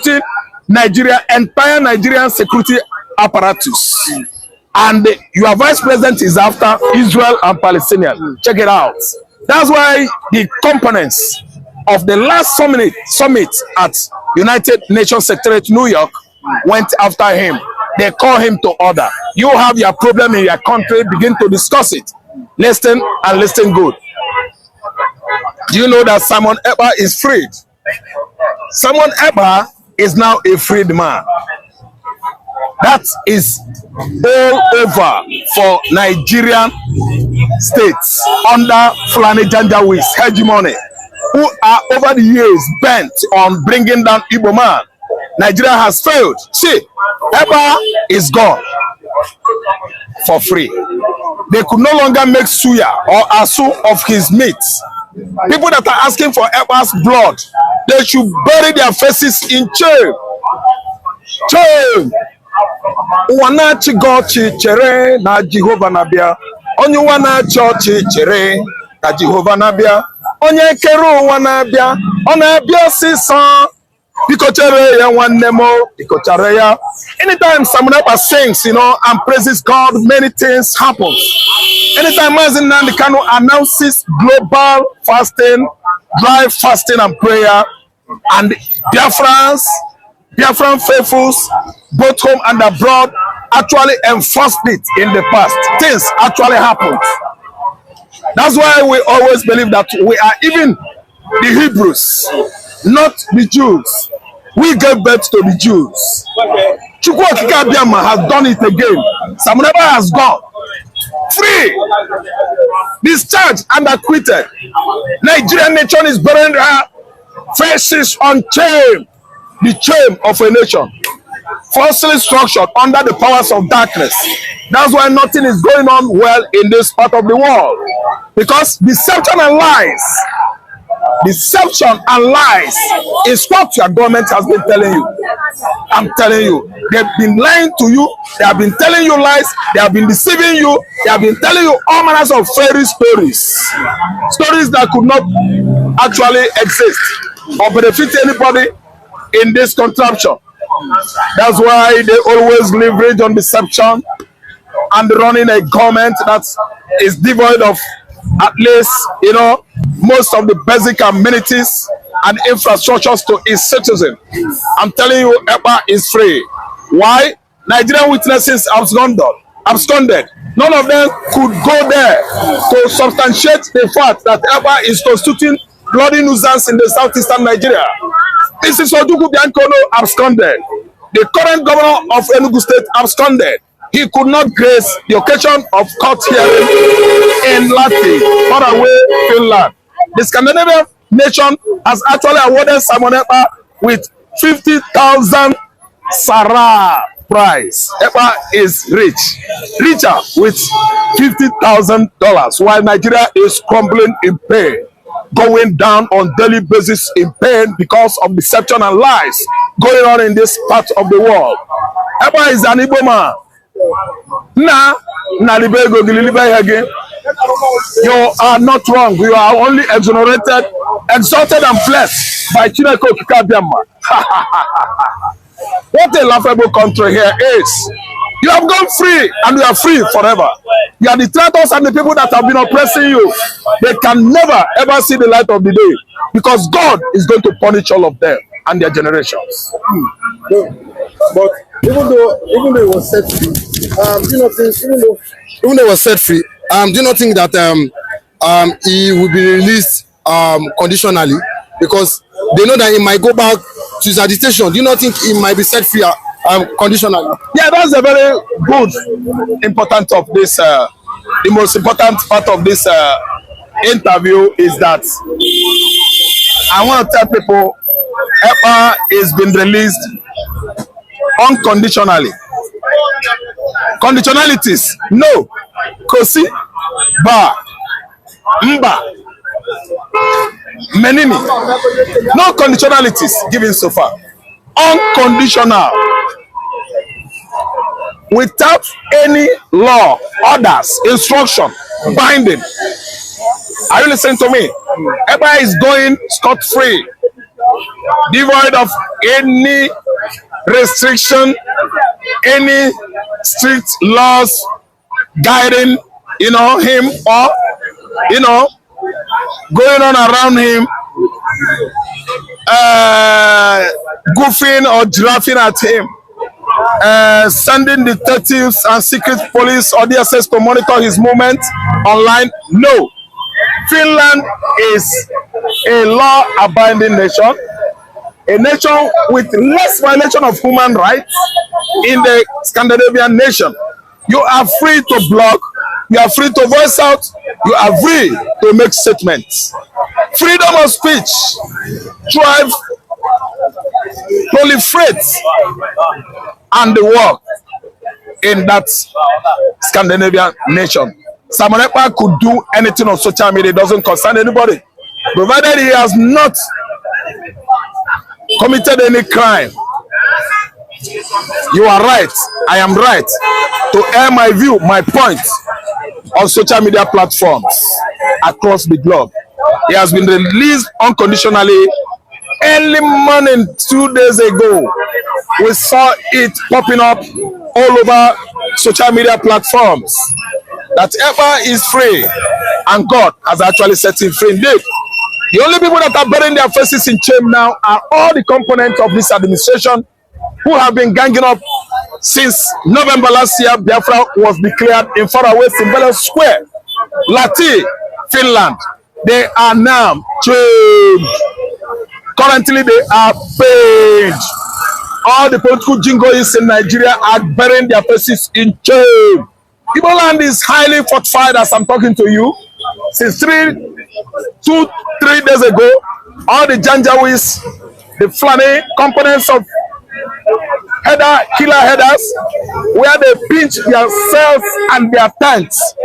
constituting Nigeria, entire Nigerian security apparatus. And your vice president is after Israel and Palestinian. Check it out. That's why the components of the last summit at United Nations Secretariat New York went after him. They call him to order. You have your problem in your country, begin to discuss it. Listen and listen good. Do you know that Simon Eba is freed? Simon Eba is now a freed man. That is all over for Nigerian states under Fulani Janjaweed's hegemony, who are over the years bent on bringing down Igbo man. Nigeria has failed. See, Eba is gone for free. They could no longer make suya or asu of his meat. People that are asking for Eba's blood, they should bury their faces in chain. Chain. Wanachi gochi chere na Jehovah nabia. Onye wanachi ochi chere na Jehovah nabia. Onye kero wanabia. Onabia sisa. Pikochare ya wanemo. Pikochare ya. Anytime Simon Eba sings, and praises God, many things happen. Anytime Mazen Nandikano announces global fasting, dry fasting and prayer, and Biafran faithfuls, both home and abroad, actually enforced it in the past. Things actually happened. That's why we always believe that we are even the Hebrews, not the Jews. We gave birth to the Jews. Chukwu Okike Abiama has done it again. Simon Eba has gone. Free, discharged and acquitted. Nigerian nation is burying her faces on chain, the chain of a nation, falsely structured under the powers of darkness. That's why nothing is going on well in this part of the world, because deception and lies is what your government has been telling you. I'm telling you, they've been lying to you, they have been telling you lies, they have been deceiving you, they have been telling you all manners of fairy stories that could not actually exist or benefit anybody in this contraption. That's why they always leverage on deception and running a government that is devoid of at least, most of the basic amenities and infrastructures to its citizens. I'm telling you, Eba is free. Why? Nigerian witnesses absconded. None of them could go there to substantiate the fact that Eba is constituting bloody nuisance in the southeastern Nigeria. This is Ojuku Biancono absconded. The current governor of Enugu State absconded. He could not grace the occasion of court hearing in Lati, far away Finland. The Scandinavian nation has actually awarded Simon Eba with 50,000 Sarah prize. Eba is richer with $50,000, while Nigeria is crumbling in pain, going down on daily basis in pain because of deception and lies going on in this part of the world. Eba is an Igbo man. You are not wrong. You are only exonerated, exalted, and blessed by Chineke Okike Abiama. What a laughable country here is. You have gone free, and you are free forever. You are the traitors and the people that have been oppressing you. They can never ever see the light of the day, because God is going to punish all of them and their generations. But even though it was set free, do you not think, even though it was set free, do you not think that he will be released conditionally, because they know that he might go back to his agitation? Do you not think he might be set free conditionally? Yeah, that's a very good, important of this. The most important part of this interview is that I want to tell people Eba is being released unconditionally. Conditionalities, no. Kosi, Ba, Mba, Menini. No conditionalities given so far. Unconditional. Without any law, orders, instruction, binding. Are you listening to me? Eba is going scot-free, devoid of any restriction, any strict laws guiding, him, or, going on around him, goofing or giraffing at him, sending detectives and secret police or DSS to monitor his movement online. No. Finland is a law-abiding nation, a nation with less violation of human rights in the Scandinavian nation. You are free to blog, you are free to voice out, you are free to make statements. Freedom of speech thrive, proliferates, and the work in that Scandinavian nation. Simon Eba could do anything on social media, it doesn't concern anybody, provided he has not committed any crime. You are right, I am right to air my view, my point on social media platforms across the globe. He has been released unconditionally early morning 2 days ago. We saw it popping up all over social media platforms that Eba is free and God has actually set him free indeed. The only people that are burying their faces in shame now are all the components of this administration who have been ganging up since November last year. Biafra was declared in faraway Simbele Square, Lati, Finland. They are now changed. Currently, they are paid. All the political jingoists in Nigeria are burying their faces in shame. Igbo land is highly fortified as I'm talking to you. Since 3 days ago, all the Janjaweeds, the Fulani components of killer headers, where they pinch themselves and their tents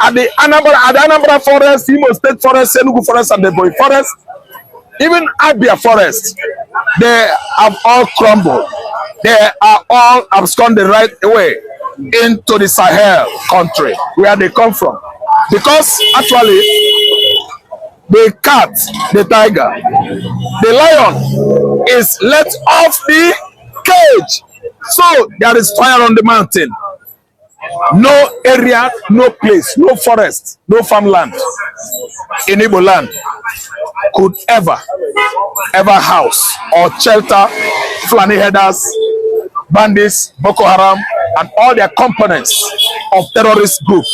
at the Anambra Forest, Imo State Forest, Enugu Forest, and the Boy Forest, even Abia Forest, they have all crumbled. They are all absconded right away into the Sahel country where they come from. Because actually, the cat, the tiger, the lion is let off the cage. So there is fire on the mountain. No area, no place, no forest, no farmland in Igbo land could ever house or shelter Fulani headers, bandits, Boko Haram, and all their components of terrorist group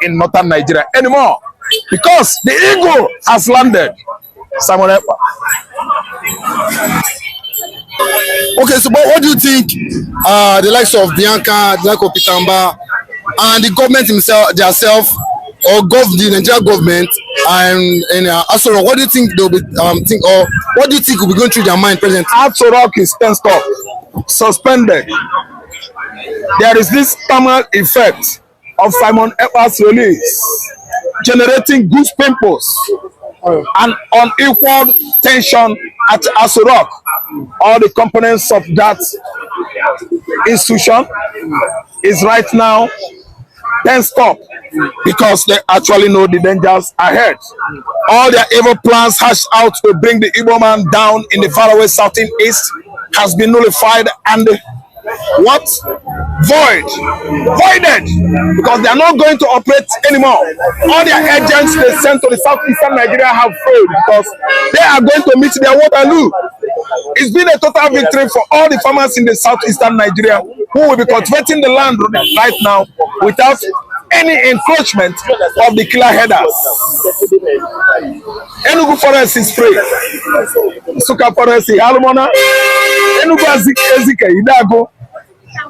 in northern Nigeria anymore, because the eagle has landed. Simon Eba. Okay, so but what do you think the likes of Bianca, the likes of Pitamba, and the government themselves, or the Nigerian government and Asoro, what do you think they'll be or what do you think will be going through their mind presently? Asoro is tensed up, suspended. There is this thermal effect of Simon Eba's release, generating goose pimples and unequal tension at Asoro. All the components of that institution is right now tensed up because they actually know the dangers ahead. All their evil plans hatched out to bring the Igbo man down in the faraway southeast has been nullified and voided, because they are not going to operate anymore. All their agents they sent to the southeastern Nigeria have failed because they are going to meet their Waterloo. It's been a total victory for all the farmers in the southeastern Nigeria who will be cultivating the land right now without any encroachment of the killer headers. Enugu Forest is free. Suka Forest is Halmona. Enugu Ezike, Idago.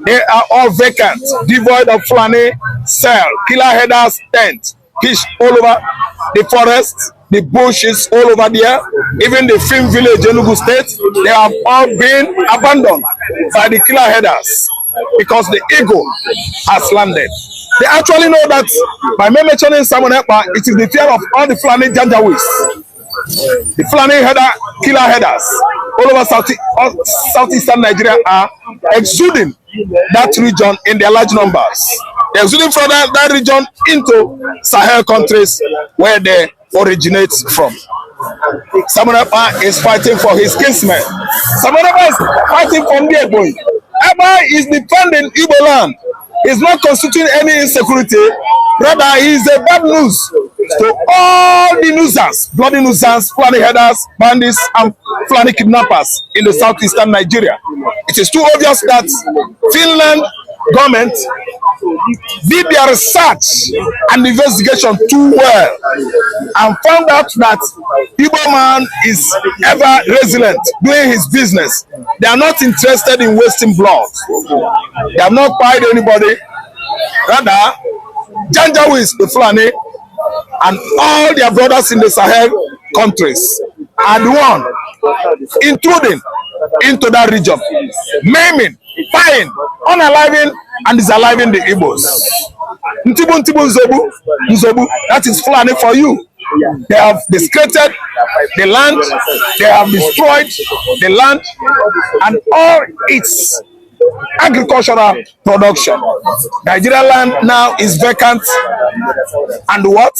They are all vacant, devoid of Fulani cell, killer headers, tent, fish all over the forest, the bushes all over there, even the film village, Enugu State, they have all been abandoned by the killer headers because the eagle has landed. They actually know that by me mentioning Simon Eba, it is the fear of all the Fulani Janjaweeds, the Fulani killer headers all over southeastern Nigeria are exuding that region in their large numbers. They're exuding from that region into Sahel countries where they originate from. Simon Eba is fighting for his kinsmen. Simon Eba is fighting for Ndiegboy. Eba is defending Igbo land. He's not constituting any insecurity. Rather, he is a bad news to all the nuisance, bloody nuisance, Fulani headers, bandits, and Fulani kidnappers in the southeastern Nigeria. It is too obvious that Finland government did their research and investigation too well and found out that Igbo man is ever resilient doing his business. They are not interested in wasting blood. They have not fired anybody. Rather, Janjaweed, the Fulani, and all their brothers in the Sahel countries are the one intruding into that region, maiming, firing, unaliving, and disaliving the Igbos. Ntibu Ntibu Nzobu, Nzobu, that is Fulani for you. They have desecrated the land, they have destroyed the land and all its agricultural production. Nigerian land now is vacant and what?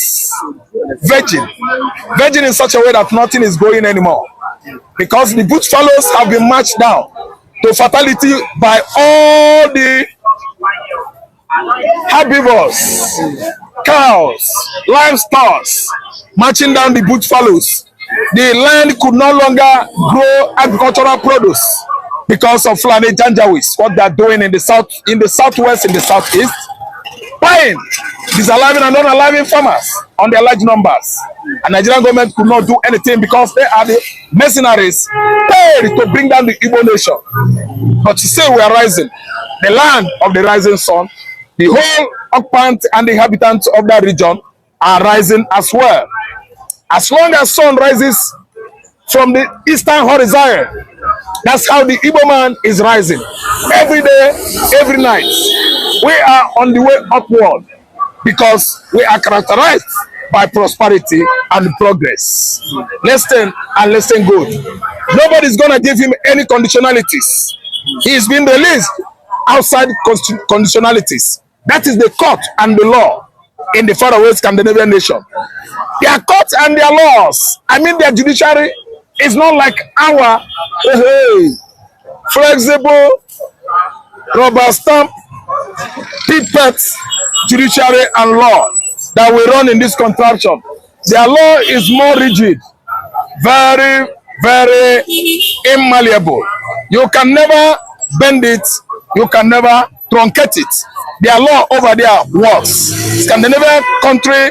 Virgin. Virgin in such a way that nothing is growing anymore. Because the bush fallows have been marched down to fatality by all the herbivores, cows, livestock, marching down the bush fallows. The land could no longer grow agricultural produce because of Fulani Janjaweed, what they are doing in the south, in the southwest, in the southeast, buying, disaliving and unaliving farmers on their large numbers. And Nigerian government could not do anything because they are the mercenaries paid to bring down the Igbo nation. But to say we are rising, the land of the rising sun, the whole occupant and the inhabitants of that region are rising as well. As long as sun rises from the eastern horizon, that's how the Igbo man is rising. Every day, every night, we are on the way upward because we are characterized by prosperity and progress. Listen and listen good. Nobody's going to give him any conditionalities. He's been released outside conditionalities. That is the court and the law in the faraway Scandinavian nation. Their courts and their laws, I mean their judiciary, is not like our flexible, rubber stamp, pipette judiciary and law that we run in this contraption. Their law is more rigid, very, very immalleable. You can never bend it, you can never truncate it. Their law over there works. Scandinavian country,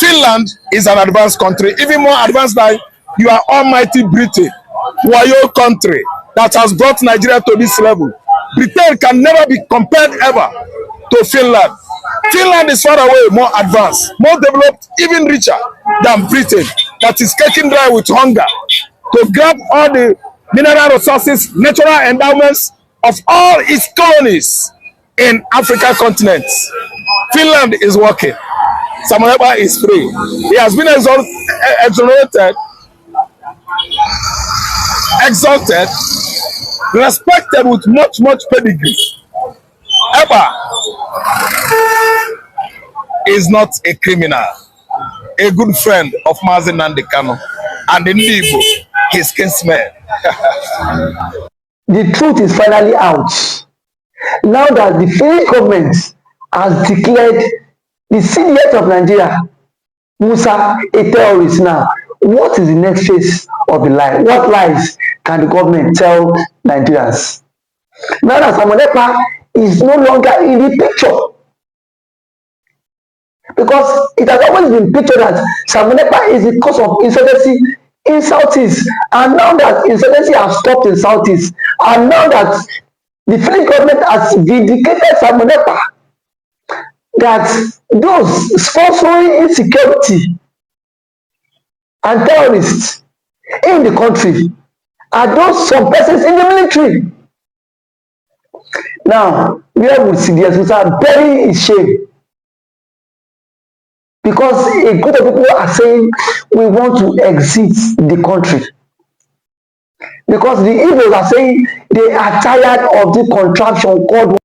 Finland is an advanced country, even more advanced than your almighty Britain, Wayo country that has brought Nigeria to this level. Britain can never be compared ever to Finland. Finland is far away more advanced, more developed, even richer than Britain, that is taken dry with hunger to grab all the mineral resources, natural endowments of all its colonies in African continent. Finland is working. Simon Eba is free. He has been exonerated, exalted, respected with much pedigree. Eba is not a criminal, a good friend of Mazi Nnamdi Kanu and the Igbo, his kinsmen. The truth is finally out. Now that the Finnish government has declared the CDS of Nigeria, Musa, a terrorist now, what is the next phase of the lie? What lies can the government tell Nigerians? Now that Simon Eba is no longer in the picture, because it has always been pictured that Simon Eba is the cause of insurgency in Southeast, and now that insurgency has stopped in Southeast, and now that the Finnish government has vindicated Simon Eba, that those sponsoring insecurity and terrorists in the country are those some persons in the military. Now, where would CDS Musa bury his shame? Because a group of people are saying we want to exit the country. Because the Igbos are saying they are tired of the contraption called